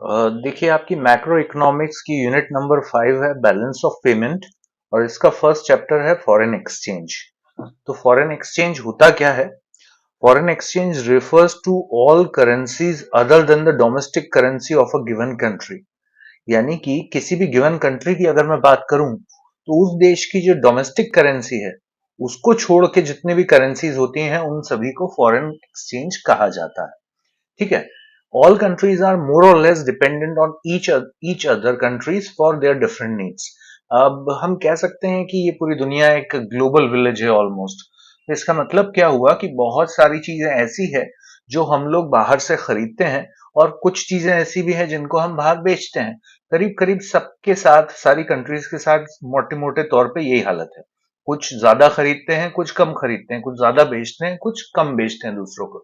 देखिए आपकी macro economics की यूनिट नंबर 5 है बैलेंस ऑफ पेमेंट और इसका फर्स्ट चैप्टर है फॉरेन एक्सचेंज। तो फॉरेन एक्सचेंज होता क्या है? Foreign exchange refers to all currencies other than the domestic currency of a given country. यानी कि किसी भी गिवन कंट्री की अगर मैं बात करूं तो उस देश की जो डोमेस्टिक करेंसी है उसको छोड़ के जितने भी करेंसीज होती हैं उन सभी को फॉरेन एक्सचेंज कहा जाता है। ठीक है। ऑल कंट्रीज आर मोर और less dependent on each other countries for their different needs. अब हम कह सकते हैं कि ये पूरी दुनिया एक ग्लोबल विलेज है ऑलमोस्ट। तो इसका मतलब क्या हुआ कि बहुत सारी चीजें ऐसी है जो हम लोग बाहर से खरीदते हैं और कुछ चीजें ऐसी भी हैं जिनको हम बाहर बेचते हैं। करीब करीब सबके साथ सारी कंट्रीज के साथ मोटे मोटे तौर पे यही हालत है। कुछ ज्यादा खरीदते हैं, कुछ कम खरीदते हैं, कुछ ज्यादा बेचते हैं, कुछ कम बेचते हैं दूसरों को।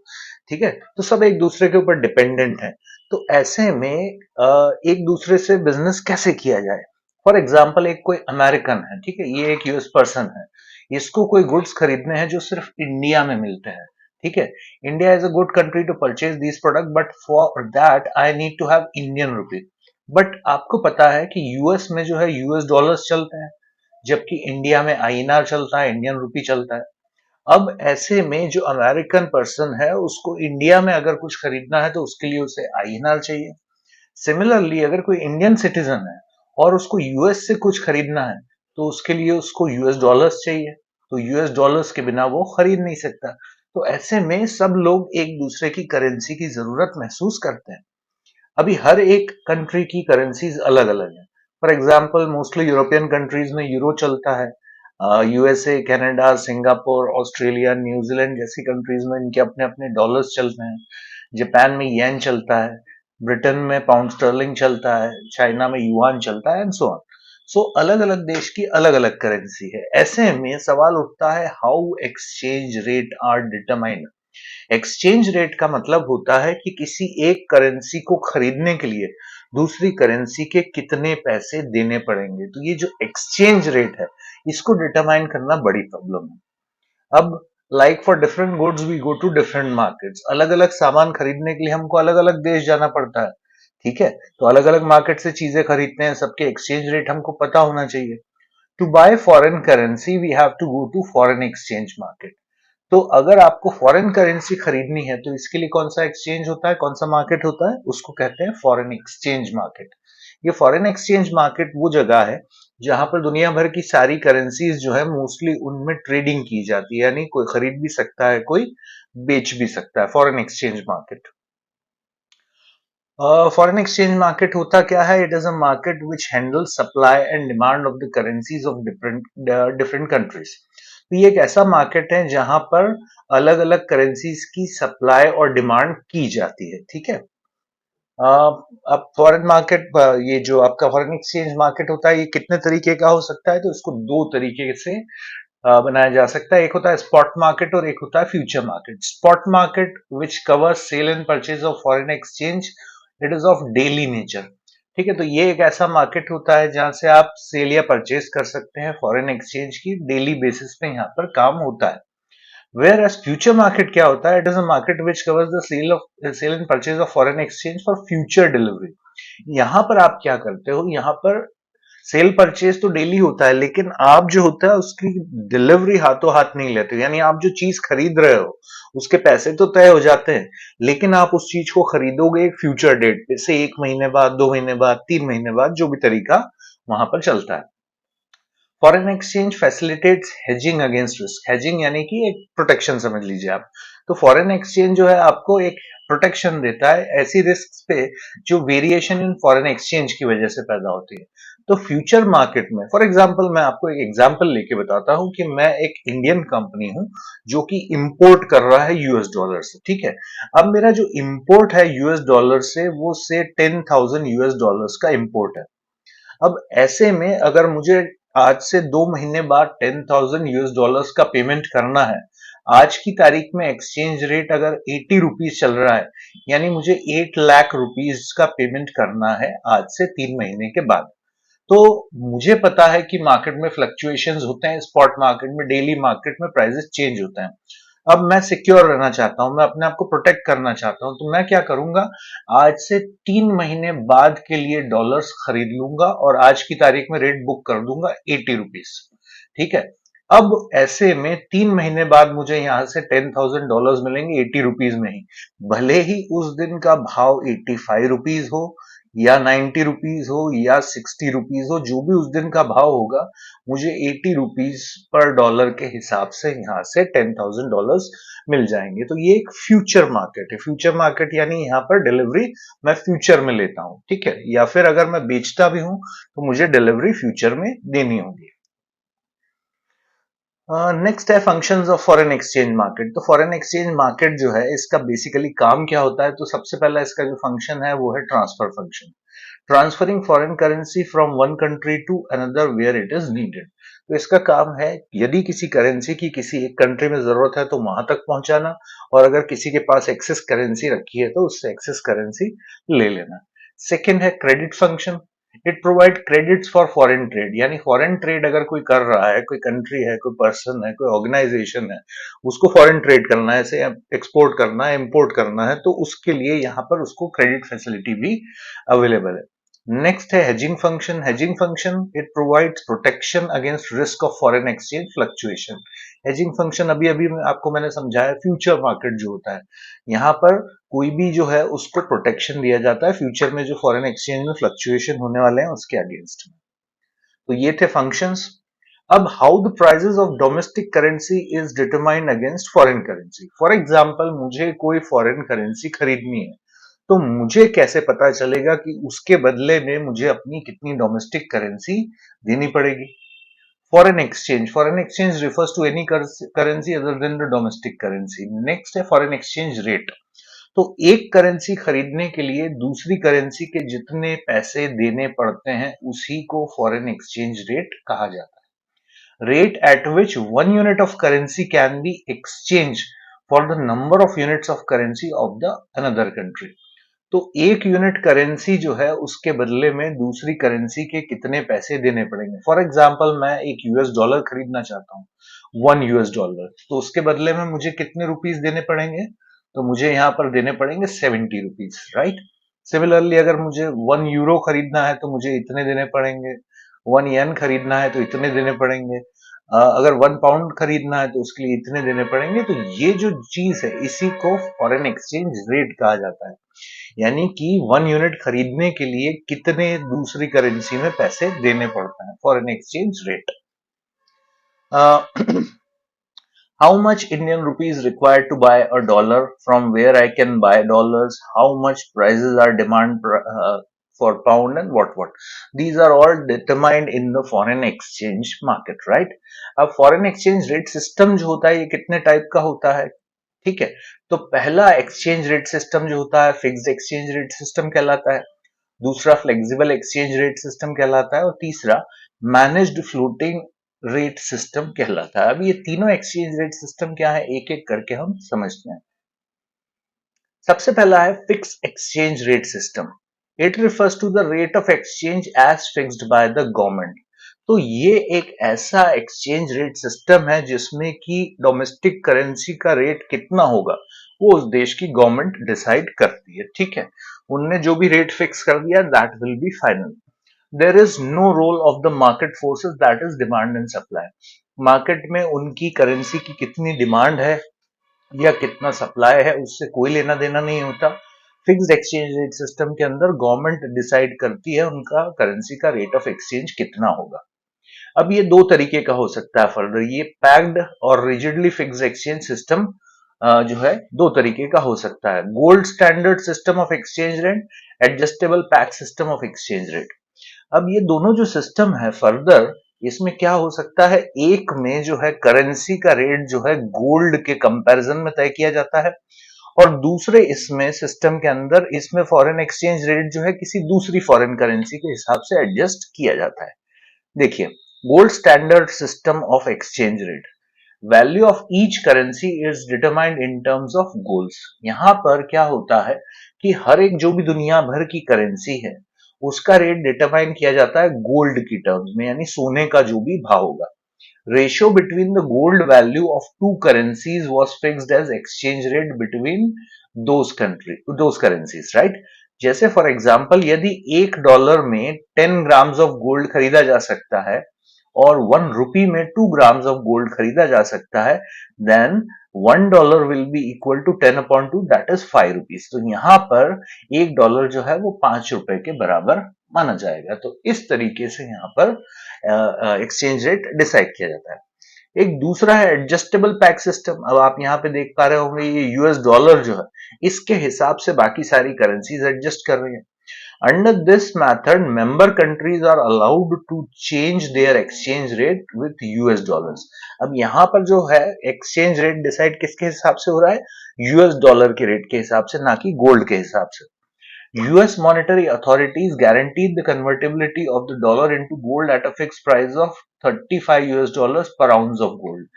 ठीक है। तो सब एक दूसरे के ऊपर डिपेंडेंट है। तो ऐसे में एक दूसरे से बिजनेस कैसे किया जाए? फॉर एग्जाम्पल एक कोई अमेरिकन है, ठीक है, ये एक यूएस पर्सन है, इसको कोई गुड्स खरीदने हैं जो सिर्फ इंडिया में मिलते हैं। ठीक है। India is a good country to purchase this product but for that I need to have Indian rupee. But आपको पता है कि यूएस में जो है यूएस डॉलर्स चलते हैं, जबकि इंडिया में आईएनआर चलता है, इंडियन रुपी चलता है। अब ऐसे में जो अमेरिकन पर्सन है उसको इंडिया में अगर कुछ खरीदना है तो उसके लिए उसे आईएनआर चाहिए। सिमिलरली अगर कोई इंडियन सिटीजन है और उसको यूएस से कुछ खरीदना है तो उसके लिए उसको यूएस डॉलर्स चाहिए। तो यूएस डॉलर्स के बिना वो खरीद नहीं सकता। तो ऐसे में सब लोग एक दूसरे की करेंसी की जरूरत महसूस करते हैं। अभी हर एक कंट्री की करेंसीज अलग अलग है। For example mostly European countries में यूरो चलता है। USA, Canada, Singapore, Australia, New Zealand जैसी कंट्रीज में इनके अपने अपने डॉलर्स चलते हैं। जापान में येन चलता है, ब्रिटेन में पाउंड स्टर्लिंग चलता है, चाइना में युआन चलता है एंड सो ऑन। सो अलग अलग देश की अलग अलग करेंसी है। ऐसे में सवाल उठता है how exchange rate are determined. Exchange rate का मतलब होता है कि किसी एक करेंसी को खरीदने के लिए दूसरी करेंसी के कितने पैसे देने पड़ेंगे। तो ये जो एक्सचेंज रेट है इसको डिटरमाइन करना बड़ी प्रॉब्लम है। अब like for different goods we go to different markets. अलग अलग सामान खरीदने के लिए हमको अलग अलग देश जाना पड़ता है। ठीक है। तो अलग अलग मार्केट से चीजें खरीदते हैं, सबके एक्सचेंज रेट हमको पता होना चाहिए। To buy foreign currency we have to go to foreign exchange market. तो अगर आपको फॉरेन करेंसी खरीदनी है तो इसके लिए कौन सा एक्सचेंज होता है, कौन सा मार्केट होता है? उसको कहते हैं फॉरेन एक्सचेंज मार्केट। ये फॉरेन एक्सचेंज मार्केट वो जगह है जहां पर दुनिया भर की सारी करेंसीज जो है मोस्टली उनमें ट्रेडिंग की जाती है। यानी कोई खरीद भी सकता है, कोई बेच भी सकता है। Foreign exchange market, foreign exchange market होता क्या है? It is a market which handle supply and demand of the currencies of different different countries. तो ये एक ऐसा मार्केट है जहां पर अलग अलग करेंसीज की सप्लाई और डिमांड की जाती है। ठीक है। अब फॉरेन मार्केट, ये जो आपका फॉरेन एक्सचेंज मार्केट होता है ये कितने तरीके का हो सकता है? तो इसको दो तरीके से बनाया जा सकता है। एक होता है स्पॉट मार्केट और एक होता है future market. Spot market which cover sale and purchase of foreign exchange, it is of daily nature. ठीक है। तो ये एक ऐसा मार्केट होता है जहां से आप सेल या परचेज कर सकते हैं फॉरेन एक्सचेंज की, डेली बेसिस पे यहाँ पर काम होता है। वेयर एज फ्यूचर मार्केट क्या होता है? It is a market which covers the sale and purchase of foreign exchange for future delivery. यहाँ पर आप क्या करते हो? यहाँ पर सेल परचेज तो डेली होता है लेकिन आप जो होता है उसकी डिलीवरी हाथों हाथ नहीं लेते। यानी आप जो चीज खरीद रहे हो उसके पैसे तो तय हो जाते हैं, लेकिन आप उस चीज को खरीदोगे एक फ्यूचर डेट पे से, 1 महीने बाद, 2 महीने बाद, 3 महीने बाद, जो भी तरीका वहां पर चलता है। Foreign exchange facilitates hedging against risk. Hedging यानी कि एक प्रोटेक्शन समझ लीजिए आप। तो फॉरेन एक्सचेंज जो है आपको एक प्रोटेक्शन देता है ऐसी रिस्क पे जो वेरिएशन इन फॉरेन एक्सचेंज की वजह से पैदा होती है। तो फ्यूचर मार्केट में फॉर एग्जांपल मैं आपको एक एग्जांपल लेके बताता हूं कि मैं एक इंडियन कंपनी हूं जो कि इंपोर्ट कर रहा है यूएस डॉलर से। ठीक है। अब मेरा जो इंपोर्ट है यूएस डॉलर से वो से 10,000 यूएस डॉलर्स का इंपोर्ट है। अब ऐसे में अगर मुझे आज से 2 महीने बाद 10,000 यूएस डॉलर्स का पेमेंट करना है, आज की तारीख में एक्सचेंज रेट अगर 80 रुपीज चल रहा है, यानी मुझे 8 लाख रुपीज का पेमेंट करना है आज से 3 महीने के बाद। तो मुझे पता है कि मार्केट में फ्लक्चुएशंस होते हैं, स्पॉट मार्केट में, डेली मार्केट में प्राइसेस चेंज होते हैं। अब मैं सिक्योर रहना चाहता हूं, मैं अपने आप को प्रोटेक्ट करना चाहता हूं, तो मैं क्या करूंगा, आज से 3 महीने बाद के लिए डॉलर्स खरीद लूंगा और आज की तारीख में रेट बुक कर दूंगा 80 रुपीज। ठीक है। अब ऐसे में 3 महीने बाद मुझे यहां से $10,000 मिलेंगे 80 रुपीज में ही। भले ही उस दिन का भाव 85 रुपीज हो या 90 रुपीज हो या 60 रुपीज हो, जो भी उस दिन का भाव होगा, मुझे 80 रुपीज पर डॉलर के हिसाब से यहां से $10,000 मिल जाएंगे। तो ये एक फ्यूचर मार्केट है। फ्यूचर मार्केट यानी यहां पर डिलीवरी मैं फ्यूचर में लेता हूं। ठीक है। या फिर अगर मैं बेचता भी हूं तो मुझे डिलीवरी फ्यूचर में देनी होगी। नेक्स्ट है functions of foreign exchange market. तो फॉरेन एक्सचेंज मार्केट जो है, इसका बेसिकली काम क्या होता है, तो सबसे पहला इसका जो फंक्शन है वो है transfer function. Transferring foreign currency from one country to another where it is needed. तो इसका काम है, यदि किसी करेंसी की किसी एक कंट्री में जरूरत है तो वहां तक पहुंचाना, और अगर किसी के पास एक्सेस करेंसी रखी है तो उससे एक्सेस करेंसी ले लेना। सेकेंड है credit function. It provide credits for foreign trade, यानी फॉरेन ट्रेड अगर कोई कर रहा है, कोई कंट्री है, कोई पर्सन है, कोई ऑर्गेनाइजेशन है, उसको फॉरेन ट्रेड करना है, जैसे एक्सपोर्ट करना है, इंपोर्ट करना है, तो उसके लिए यहाँ पर उसको क्रेडिट फैसिलिटी भी अवेलेबल है। नेक्स्ट है hedging function. Hedging function it provides protection against risk of foreign exchange fluctuation. Hedging function अभी अभी आपको मैंने समझाया, फ्यूचर मार्केट जो होता है, यहाँ पर कोई भी जो है उसको प्रोटेक्शन दिया जाता है फ्यूचर में जो फॉरेन एक्सचेंज में फ्लक्चुएशन होने वाले हैं उसके अगेंस्ट में। तो ये थे फंक्शंस। अब how the prices of domestic currency is determined against foreign currency. For example, मुझे कोई फॉरेन करेंसी खरीदनी है, तो मुझे कैसे पता चलेगा कि उसके बदले में मुझे अपनी कितनी डोमेस्टिक करेंसी देनी पड़ेगी। Foreign exchange refers to any currency other than the domestic currency. Next है फॉरेन एक्सचेंज रेट। तो एक करेंसी खरीदने के लिए दूसरी करेंसी के जितने पैसे देने पड़ते हैं उसी को फॉरेन एक्सचेंज रेट कहा जाता है। Rate at which one unit of currency can be exchange for the number of units of currency of the another country. तो एक यूनिट करेंसी जो है उसके बदले में दूसरी करेंसी के कितने पैसे देने पड़ेंगे। फॉर एग्जाम्पल, मैं एक यूएस डॉलर खरीदना चाहता हूँ, 1 US डॉलर, तो उसके बदले में मुझे कितने रुपीस देने पड़ेंगे, तो मुझे यहाँ पर देने पड़ेंगे 70 रुपीज, राइट। सिमिलरली अगर मुझे 1 यूरो खरीदना है तो मुझे इतने देने पड़ेंगे, 1 येन खरीदना है तो इतने देने पड़ेंगे, अगर 1 पाउंड खरीदना है तो उसके लिए इतने देने पड़ेंगे। तो ये जो चीज है इसी को फॉरेन एक्सचेंज रेट कहा जाता है, यानी कि 1 यूनिट खरीदने के लिए कितने दूसरी करेंसी में पैसे देने पड़ते हैं, foreign exchange rate. How much Indian rupees required to buy a dollar, from where I can buy dollars, how much prices are demand for pound, and what these are all determined in the foreign exchange market, right? अब foreign exchange rate system जो होता है ये कितने type का होता है, ठीक है। तो पहला एक्सचेंज रेट सिस्टम जो होता है फिक्स्ड एक्सचेंज रेट सिस्टम कहलाता है, दूसरा फ्लेक्सिबल एक्सचेंज रेट सिस्टम कहलाता है, और तीसरा मैनेज्ड फ्लोटिंग रेट सिस्टम कहलाता है। अब ये तीनों एक्सचेंज रेट सिस्टम क्या है, एक एक करके हम समझते हैं। सबसे पहला है fix exchange rate system. It refers to the rate of exchange as fixed by the government. तो ये एक ऐसा एक्सचेंज रेट सिस्टम है जिसमें कि डोमेस्टिक करेंसी का रेट कितना होगा वो उस देश की गवर्नमेंट डिसाइड करती है, ठीक है। उनने जो भी रेट फिक्स कर दिया that will be final. There is no role of the market forces, that is demand and supply. Market में उनकी करेंसी की कितनी डिमांड है या कितना सप्लाई है उससे कोई लेना देना नहीं होता। फिक्स्ड एक्सचेंज रेट सिस्टम के अंदर गवर्नमेंट डिसाइड करती है उनका करेंसी का रेट ऑफ एक्सचेंज कितना होगा। अब ये दो तरीके का हो सकता है फर्दर, ये पैक्ड और रिजिडली फिक्स्ड एक्सचेंज सिस्टम जो है दो तरीके का हो सकता है, gold standard system of exchange rate, adjustable pack system of exchange rate. अब ये दोनों जो सिस्टम है फर्दर, इसमें क्या हो सकता है, एक में जो है करेंसी का रेट जो है गोल्ड के कंपैरिजन में तय किया जाता है, और दूसरे इसमें सिस्टम के अंदर इसमें फॉरेन एक्सचेंज रेट जो है किसी दूसरी फॉरेन करेंसी के हिसाब से एडजस्ट किया जाता है। देखिए, gold standard system of exchange rate, value of each currency is determined in terms of golds. यहां पर क्या होता है कि हर एक जो भी दुनिया भर की करेंसी है उसका रेट डिटरमाइन किया जाता है गोल्ड की टर्म्स में, यानी सोने का जो भी भाव होगा। ratio between the gold value of two currencies was fixed as exchange rate between those currencies, right? जैसे फॉर एग्जांपल यदि $1 में 10 ग्राम्स ऑफ गोल्ड खरीदा जा सकता है और 1 रुपी में 2 ग्राम्स ऑफ गोल्ड खरीदा जा सकता है, then $1 will be equal to 10/2, that is 5 rupees. तो यहां पर $1 जो है वो 5 रुपए के बराबर माना जाएगा। तो इस तरीके से यहां पर एक्सचेंज रेट डिसाइड किया जाता है। एक दूसरा है एडजस्टेबल पैक सिस्टम। अब आप यहाँ पे देख पा रहे होंगे ये यूएस डॉलर जो है इसके हिसाब से बाकी सारी करेंसीज एडजस्ट कर रही है। Under this method member countries are allowed to change their exchange rate with US dollars. अब यहाँ पर जो है एक्सचेंज रेट डिसाइड किसके हिसाब से हो रहा है? यूएस डॉलर के रेट के हिसाब से, ना कि गोल्ड के हिसाब से। US monetary authorities guaranteed the convertibility of the dollar into gold at a fixed price of $35 per ounce of gold।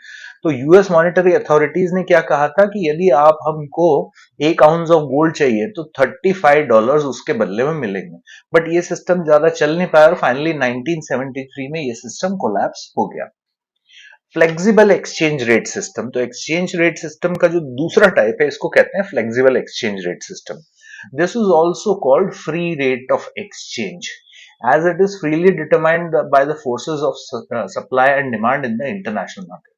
तो यूएस मॉनेटरी अथॉरिटीज ने क्या कहा था कि यदि आप हमको 1 आउंस ऑफ गोल्ड चाहिए तो $35 उसके बदले में मिलेंगे। बट ये सिस्टम ज्यादा चल नहीं पाया और फाइनली 1973 में ये सिस्टम कोलैप्स हो गया। Flexible exchange rate system. तो एक्सचेंज रेट सिस्टम का जो दूसरा टाइप है इसको कहते हैं flexible exchange rate system. This is also called free rate of exchange, as it is freely determined by the forces of supply and demand in the international market।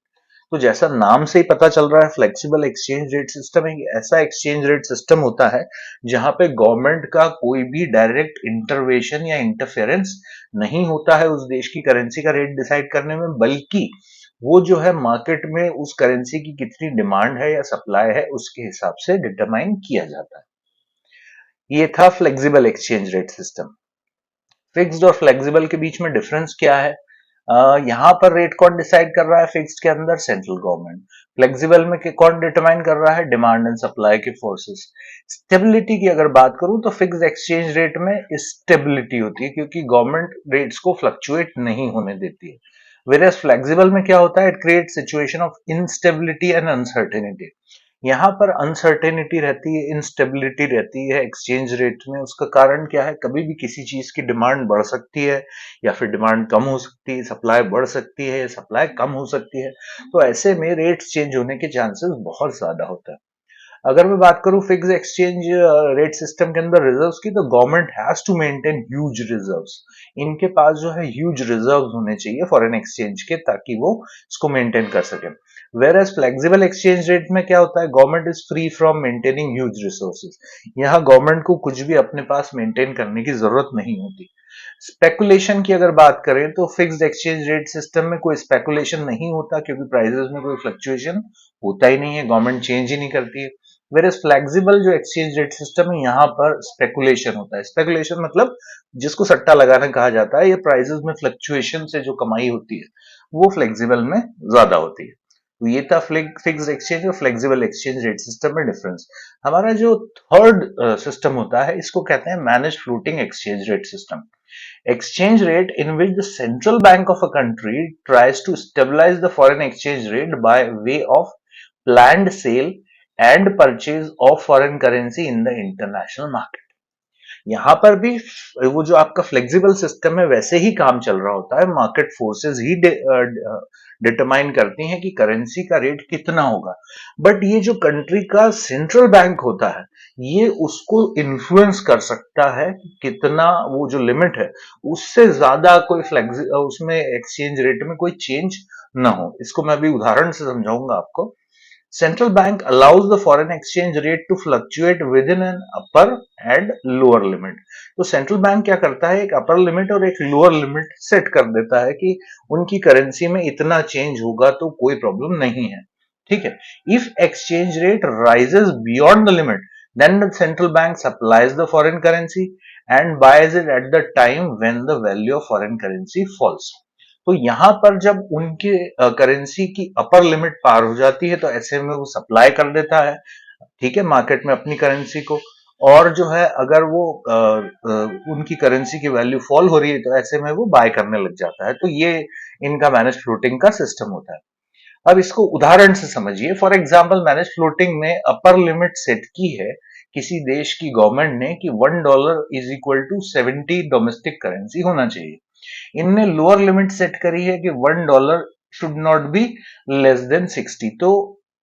तो जैसा नाम से ही पता चल रहा है फ्लेक्सिबल एक्सचेंज रेट सिस्टम एक ऐसा एक्सचेंज रेट सिस्टम होता है जहां पे गवर्नमेंट का कोई भी डायरेक्ट इंटरवेंशन या इंटरफेरेंस नहीं होता है उस देश की करेंसी का रेट डिसाइड करने में, बल्कि वो जो है मार्केट में उस करेंसी की कितनी डिमांड है या सप्लाई है उसके हिसाब से डिटरमाइन किया जाता है। ये था flexible exchange rate system. Fixed और फ्लेक्सिबल के बीच में डिफरेंस क्या है? यहां पर रेट कौन डिसाइड कर रहा है? फिक्स्ड के अंदर सेंट्रल गवर्नमेंट। फ्लेक्सिबल में कौन डिटरमाइन कर रहा है? डिमांड एंड सप्लाई के फोर्सेस। स्टेबिलिटी की अगर बात करूं तो फिक्स्ड एक्सचेंज रेट में स्टेबिलिटी होती है क्योंकि गवर्नमेंट रेट्स को फ्लक्चुएट नहीं होने देती है। वेयरएज फ्लेक्सिबल में क्या होता है? It create situation of instability and uncertainty. यहाँ पर अनसर्टेनिटी रहती है, इंस्टेबिलिटी रहती है एक्सचेंज रेट में। उसका कारण क्या है? कभी भी किसी चीज की डिमांड बढ़ सकती है या फिर डिमांड कम हो सकती है, सप्लाई बढ़ सकती है, सप्लाई कम हो सकती है। तो ऐसे में रेट चेंज होने के चांसेस बहुत ज्यादा होता है। अगर मैं बात करूं फिक्स एक्सचेंज रेट सिस्टम के अंदर रिजर्व्स की, तो government has to maintain huge reserves. इनके पास जो है ह्यूज रिजर्व्स होने चाहिए फॉरेन एक्सचेंज के, ताकि वो इसको मेंटेन कर सके। Whereas flexible exchange rate में क्या होता है? Government is free from maintaining huge resources. यहाँ गवर्नमेंट को कुछ भी अपने पास मेंटेन करने की जरूरत नहीं होती। स्पेकुलेशन की अगर बात करें तो फिक्स्ड एक्सचेंज रेट सिस्टम में कोई स्पेकुलेशन नहीं होता क्योंकि प्राइसेस में कोई फ्लक्चुएशन होता ही नहीं है, गवर्नमेंट चेंज ही नहीं करती है। वेयर एज फ्लेक्सिबल जो एक्सचेंज रेट सिस्टम है यहाँ पर स्पेकुलेशन होता है। स्पेकुलेशन मतलब जिसको सट्टा लगाना कहा जाता है, ये प्राइसेस में फ्लक्चुएशन से जो कमाई होती है वो फ्लेक्सिबल में ज्यादा होती है। तो ये था फिक्स्ड एक्सचेंज और फ्लेक्सिबल एक्सचेंज रेट सिस्टम में डिफरेंस। हमारा जो थर्ड सिस्टम होता है इसको कहते हैं manage floating exchange rate system. Exchange rate in which the central bank of a country tries to stabilize the foreign exchange rate by way of planned sale and purchase of foreign currency in the international market। यहां पर भी वो जो आपका flexible system है वैसे ही काम चल रहा होता है। मार्केट फोर्सेस ही डिटरमाइन करती हैं कि करेंसी का रेट कितना होगा, बट ये जो कंट्री का सेंट्रल बैंक होता है ये उसको इन्फ्लुएंस कर सकता है कि कितना, वो जो लिमिट है उससे ज्यादा कोई उसमें एक्सचेंज रेट में कोई चेंज ना हो। इसको मैं अभी उदाहरण से समझाऊंगा आपको। Central bank allows the foreign exchange rate to fluctuate within an upper and lower limit। तो सेंट्रल बैंक क्या करता है? एक अपर लिमिट और एक लोअर लिमिट सेट कर देता है कि उनकी करेंसी में इतना चेंज होगा तो कोई प्रॉब्लम नहीं है, ठीक है। If exchange rate rises beyond the limit, then the central bank supplies the foreign currency and buys it at the time when the value of foreign currency falls। तो यहां पर जब उनके करेंसी की अपर लिमिट पार हो जाती है तो ऐसे में वो सप्लाई कर देता है, ठीक है, मार्केट में अपनी करेंसी को। और जो है अगर वो उनकी करेंसी की वैल्यू फॉल हो रही है तो ऐसे में वो बाय करने लग जाता है। तो ये इनका मैनेज फ्लोटिंग का सिस्टम होता है। अब इसको उदाहरण से समझिए। फॉर एग्जाम्पल मैनेज फ्लोटिंग में अपर लिमिट सेट की है किसी देश की गवर्नमेंट ने कि $1 is equal to 70 domestic currency होना चाहिए। इनने लोअर लिमिट सेट करी है कि $1 should not be less than 60। तो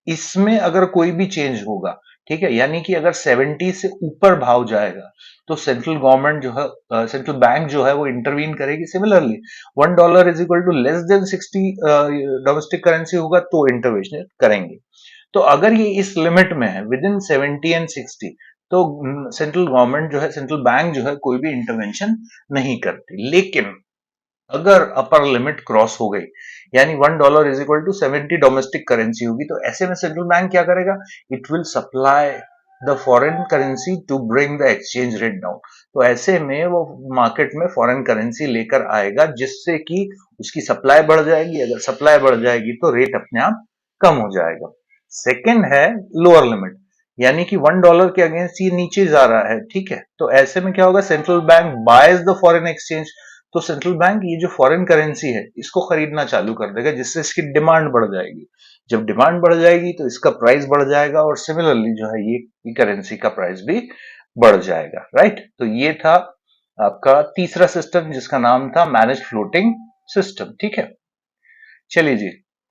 इसमें अगर कोई भी चेंज होगा, ठीक है, यानी कि अगर 70 से ऊपर भाव जाएगा तो सेंट्रल गवर्नमेंट जो है, सेंट्रल बैंक जो है वो इंटरवीन करेगी। Similarly $1 is equal to less than 60 domestic currency होगा तो इंटरवेंशन करेंगे। तो अगर ये इस लिमिट में है विद इन 70 एंड 60, तो सेंट्रल गवर्नमेंट जो है, सेंट्रल बैंक जो है, कोई भी इंटरवेंशन नहीं करती। लेकिन अगर अपर लिमिट क्रॉस हो गई, यानी $1 is equal to 70 domestic currency होगी, तो ऐसे में सेंट्रल बैंक क्या करेगा? It will supply the foreign currency to bring the exchange rate down. तो ऐसे में वो मार्केट में फॉरेन करेंसी लेकर आएगा, जिससे कि उसकी सप्लाई बढ़ जाएगी। अगर सप्लाई बढ़ जाएगी तो रेट अपने आप कम हो जाएगा। सेकेंड है लोअर लिमिट, यानी कि $1 के अगेंस्ट ये नीचे जा रहा है, ठीक है, तो ऐसे में क्या होगा? Central bank boys the foreign exchange. तो सेंट्रल बैंक ये जो फॉरेन करेंसी है इसको खरीदना चालू कर देगा, जिससे इसकी डिमांड बढ़ जाएगी। जब डिमांड बढ़ जाएगी तो इसका प्राइस बढ़ जाएगा, और सिमिलरली जो है ये करेंसी का प्राइस भी बढ़ जाएगा, राइट। तो ये था आपका तीसरा सिस्टम, जिसका नाम था मैनेज फ्लोटिंग सिस्टम, ठीक है। चलिए जी,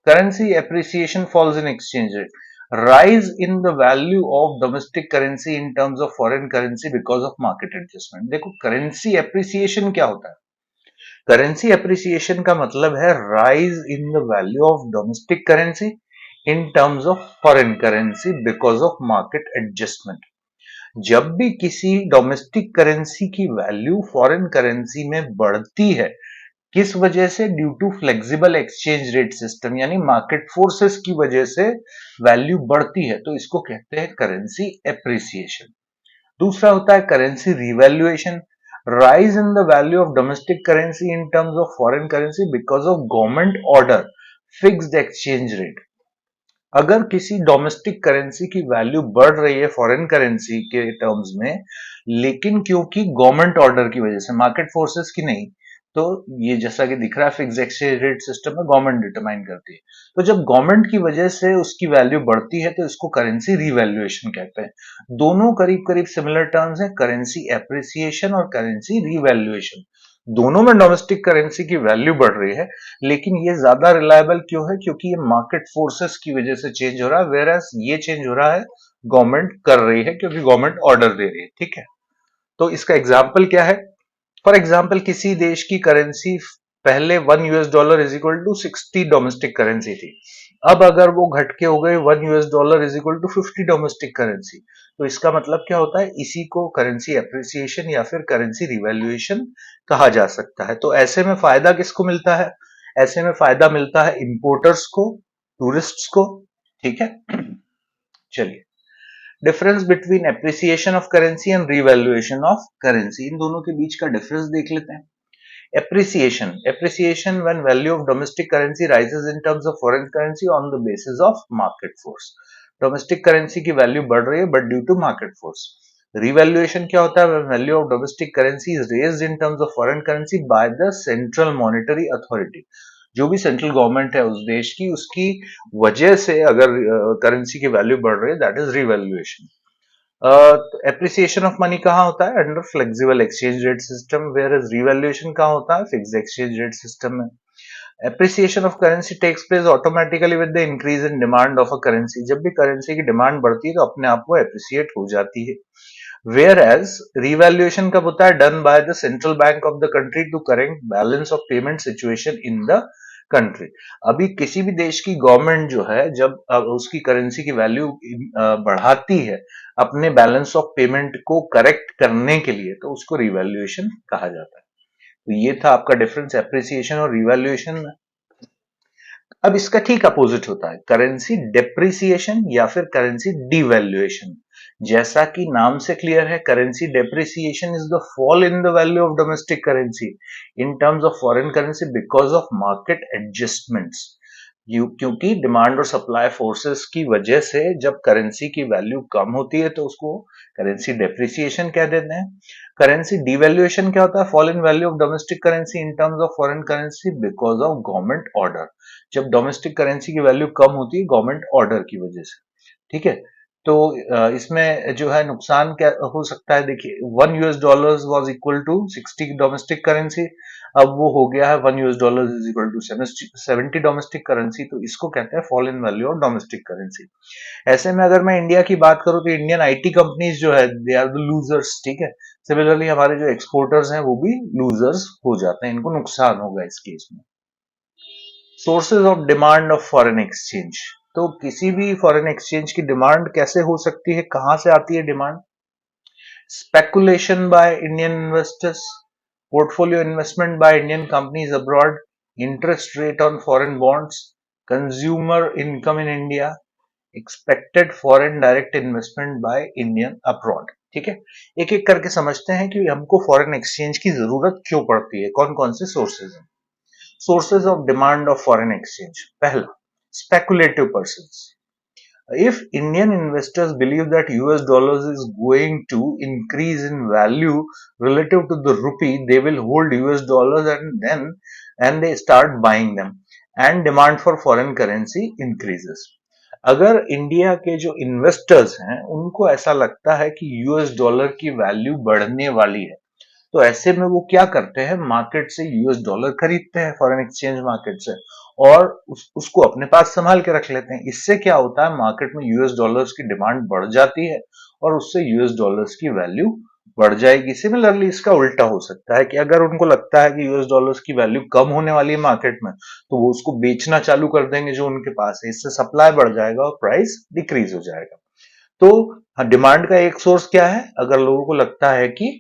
currency appreciation falls in exchange rate, rise in the value of domestic currency in terms of foreign currency because of market adjustment। देखो, करेंसी एप्रिसिएशन क्या होता है? करेंसी एप्रिसिएशन का मतलब है rise in the value of domestic currency in terms of foreign currency because of market adjustment. जब भी किसी डोमेस्टिक करेंसी की वैल्यू फॉरेन करेंसी में बढ़ती है, किस वजह से? Due to flexible exchange rate system, यानी मार्केट फोर्सेस की वजह से वैल्यू बढ़ती है, तो इसको कहते हैं करेंसी एप्रिसिएशन। दूसरा होता है currency revaluation, rise in the value of domestic currency in terms of foreign currency because of government order fixed exchange rate. अगर किसी डोमेस्टिक करेंसी की वैल्यू बढ़ रही है फॉरेन करेंसी के टर्म्स में, लेकिन क्योंकि गवर्नमेंट ऑर्डर की वजह से, मार्केट फोर्सेस की नहीं, तो ये जैसा कि दिख रहा है फिक्स एक्सचेंज रेट सिस्टम में गवर्नमेंट डिटरमाइन करती है। तो जब गवर्नमेंट की वजह से उसकी वैल्यू बढ़ती है तो इसको करेंसी रिवैल्यूएशन कहते हैं। दोनों करीब करीब सिमिलर टर्म्स हैं, करेंसी एप्रिसिएशन और करेंसी रिवैल्यूएशन। दोनों में डोमेस्टिक करेंसी की वैल्यू बढ़ रही है, लेकिन ये ज्यादा रिलायबल क्यों है? क्योंकि ये मार्केट फोर्सेस की वजह से चेंज हो रहा है, वेरएस ये चेंज हो रहा है गवर्नमेंट कर रही है, क्योंकि गवर्नमेंट ऑर्डर दे रही है, ठीक है। तो इसका एग्जाम्पल क्या है? फॉर एग्जाम्पल, किसी देश की करेंसी पहले $1 is equal to 60 domestic currency थी, अब अगर वो घट के हो गए $1 is equal to 50 domestic currency, तो इसका मतलब क्या होता है? इसी को करेंसी एप्रिसिएशन या फिर करेंसी रिवैल्यूएशन कहा जा सकता है। तो ऐसे में फायदा किसको मिलता है? ऐसे में फायदा मिलता है इंपोर्टर्स को, टूरिस्ट्स को, ठीक है। चलिए, difference between appreciation of currency and revaluation of currency, इन दोनों के बीच का डिफरेंस देख लेते हैं। Appreciation when value of domestic currency rises in terms of foreign currency on the basis of market force। Domestic currency की वैल्यू बढ़ रही है but due to market force. Revaluation क्या होता है? Value of domestic currency is raised in terms of foreign currency by the central monetary authority. जो भी central government है उस देश की, उसकी वजह से अगर करेंसी की वैल्यू बढ़ रही है, that is revaluation. Appreciation of money कहाँ होता है? Under flexible exchange rate system, whereas revaluation कहाँ होता है? फिक्स्ड एक्सचेंज रेट सिस्टम में। Appreciation of currency takes place automatically with the increase in demand of a currency. जब भी currency की डिमांड बढ़ती है तो अपने आप वो एप्रिसिएट हो जाती है। वेयर एज रिवैल्यूएशन कब होता है? Done by the central bank of the country to correct balance of payment situation in the country. अभी किसी भी देश की गवर्नमेंट जो है, जब उसकी करेंसी की वैल्यू बढ़ाती है अपने बैलेंस ऑफ पेमेंट को करेक्ट करने के लिए, तो उसको रिवैल्यूएशन कहा जाता है। तो ये था आपका डिफरेंस एप्रिसिएशन और रिवैल्यूएशन में। अब इसका ठीक अपोजिट होता है करेंसी डेप्रिसिएशन या फिर करेंसी डिवैल्यूएशन। जैसा कि नाम से क्लियर है, currency depreciation is the fall in the value of domestic currency in terms of foreign currency because of market adjustments. क्योंकि डिमांड और सप्लाई फोर्सेस की वजह से जब करेंसी की वैल्यू कम होती है तो उसको करेंसी डेप्रिसिएशन कह देते हैं। करेंसी डिवैल्यूएशन क्या होता है? Fall in value of domestic currency in terms of foreign currency because of government order. जब डोमेस्टिक करेंसी की वैल्यू कम होती है गवर्नमेंट ऑर्डर की वजह से, ठीक है। तो इसमें जो है नुकसान क्या हो सकता है, देखिए 1 US dollar was equal to 60 domestic currency, अब वो हो गया है 1 US dollar is equal to 70 domestic currency. तो इसको कहते हैं fall in value of domestic currency. ऐसे में अगर मैं इंडिया की बात करूं तो इंडियन आईटी कंपनीज जो है दे आर द लूजर्स, ठीक है। सिमिलरली हमारे जो एक्सपोर्टर्स हैं वो भी लूजर्स हो जाते हैं, इनको नुकसान होगा इस केस में। Sources of demand of foreign exchange, तो किसी भी फॉरेन एक्सचेंज की डिमांड कैसे हो सकती है, कहां से आती है demand? Speculation by Indian investors, portfolio investment by Indian companies abroad, interest rate on foreign bonds, consumer income in India, expected foreign direct investment by Indian abroad. ठीक है, एक एक करके समझते हैं कि हमको फॉरेन एक्सचेंज की जरूरत क्यों पड़ती है, कौन कौन से सोर्सेज हैं। Sources of demand of foreign exchange. पहला, speculative persons. If Indian investors believe that US dollars is going to increase in value relative to the rupee, they will hold US dollars and they start buying them and demand for foreign currency increases. अगर India के जो investors हैं उनको ऐसा लगता है कि US dollar की वैल्यू बढ़ने वाली है, तो ऐसे में वो क्या करते हैं, मार्केट से यूएस डॉलर खरीदते हैं फॉरेन एक्सचेंज मार्केट से, और उसको अपने पास संभाल के रख लेते हैं। इससे क्या होता है, मार्केट में यूएस डॉलर्स की डिमांड बढ़ जाती है और उससे यूएस डॉलर्स की वैल्यू बढ़ जाएगी। सिमिलरली इसका उल्टा हो सकता है कि अगर उनको लगता है कि यूएस डॉलर्स की वैल्यू कम होने वाली है मार्केट में, तो वो उसको बेचना चालू कर देंगे जो उनके पास है, इससे सप्लाई बढ़ जाएगा और प्राइस डिक्रीज हो जाएगा। तो डिमांड का एक सोर्स क्या है, अगर लोगों को लगता है कि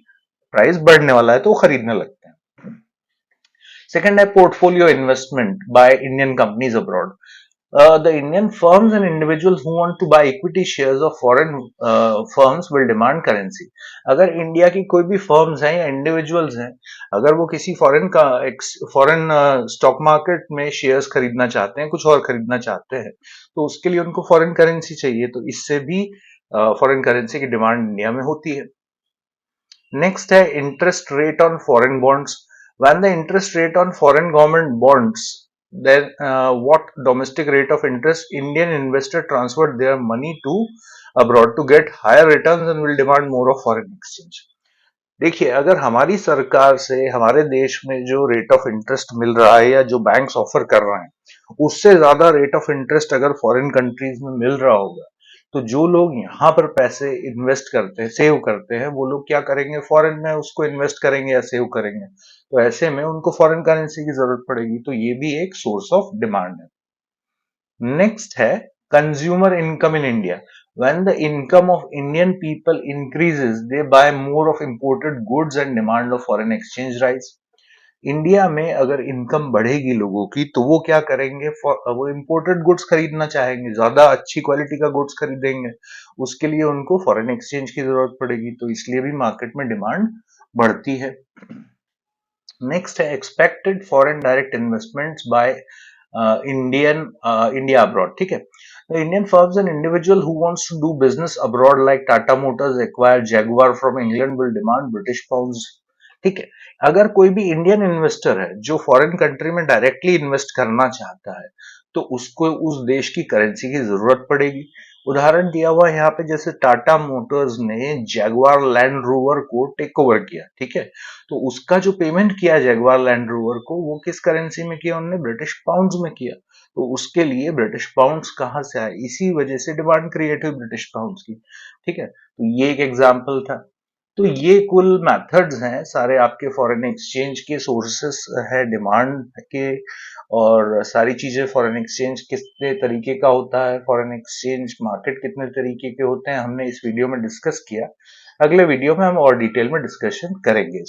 प्राइस बढ़ने वाला है तो वो खरीदने लगते हैं। सेकंड है portfolio investment by Indian companies abroad. The Indian firms and individuals who want to buy equity shares of foreign firms will demand currency. अगर इंडिया की कोई भी फर्म्स हैं या इंडिविजुअल्स हैं, अगर वो किसी फॉरेन स्टॉक मार्केट में शेयर्स खरीदना चाहते हैं, कुछ और खरीदना चाहते हैं, तो उसके लिए उनको फॉरेन करेंसी चाहिए, तो इससे भी फॉरेन करेंसी की डिमांड इंडिया में होती है। नेक्स्ट है interest rate on foreign bonds. When the interest rate on foreign government bonds, then what domestic rate of interest Indian investor transferred their money to abroad to get higher returns and will demand more of foreign exchange. देखिए, अगर हमारी सरकार से हमारे देश में जो rate of interest मिल रहा है या जो बैंक्स ऑफर कर रहे हैं, उससे ज्यादा रेट ऑफ इंटरेस्ट अगर फॉरेन कंट्रीज में मिल रहा होगा, तो जो लोग यहाँ पर पैसे इन्वेस्ट करते हैं, सेव करते हैं, वो लोग क्या करेंगे, फॉरेन में उसको इन्वेस्ट करेंगे या सेव करेंगे। तो ऐसे में उनको फॉरेन करेंसी की जरूरत पड़ेगी, तो ये भी एक सोर्स ऑफ डिमांड है। नेक्स्ट है consumer income in India. When the income of Indian people increases, they buy more of imported goods and demand of foreign exchange rise. India में अगर इनकम बढ़ेगी लोगों की, तो वो क्या करेंगे, वो इंपोर्टेड गुड्स खरीदना चाहेंगे, ज्यादा अच्छी क्वालिटी का गुड्स खरीदेंगे, उसके लिए उनको फॉरेन एक्सचेंज की जरूरत पड़ेगी, तो इसलिए भी मार्केट में डिमांड बढ़ती है। नेक्स्ट है expected foreign direct investments by India abroad. ठीक है, the Indian firms and individual who wants to do business abroad like Tata Motors acquire Jaguar from England will demand British pounds. ठीक है, अगर कोई भी इंडियन इन्वेस्टर है जो foreign country में डायरेक्टली इन्वेस्ट करना चाहता है, तो उसको उस देश की करेंसी की जरूरत पड़ेगी। उदाहरण दिया हुआ यहाँ पे, जैसे टाटा मोटर्स ने जैगवार लैंड रोवर को टेक ओवर किया, ठीक है, तो उसका जो पेमेंट किया जैगवार लैंड रोवर को, वो किस करेंसी में किया, उन्होंने ब्रिटिश पाउंड्स में किया। तो उसके लिए ब्रिटिश पाउंड्स कहां से आए, इसी वजह से डिमांड क्रिएट हुई ब्रिटिश पाउंड्स की। ठीक है, तो ये एक एग्जांपल था। तो ये कुल मेथड्स हैं सारे आपके फॉरेन एक्सचेंज के, सोर्सेस है डिमांड के, और सारी चीजें फॉरेन एक्सचेंज कितने तरीके का होता है, फॉरेन एक्सचेंज मार्केट कितने तरीके के होते हैं, हमने इस वीडियो में डिस्कस किया। अगले वीडियो में हम और डिटेल में डिस्कशन करेंगे।